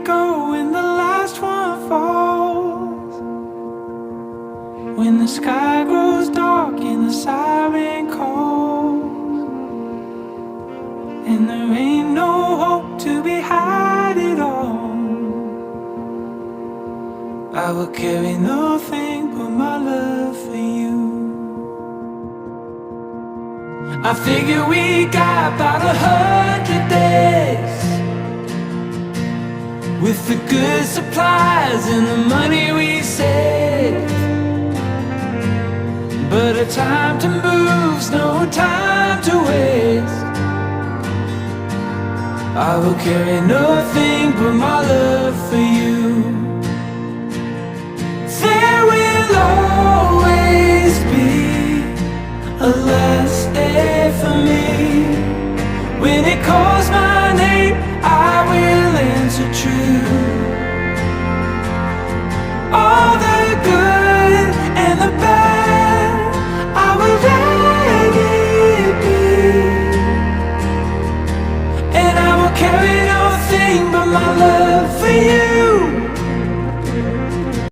go when the last one falls? When the sky grows dark and the siren calls, and there ain't no hope to be had at all, I will carry nothing but my love for you. I figure we got about 100 days, with the good supplies and the money we saved. But a time to move's no time to waste. I will carry nothing but my love for you.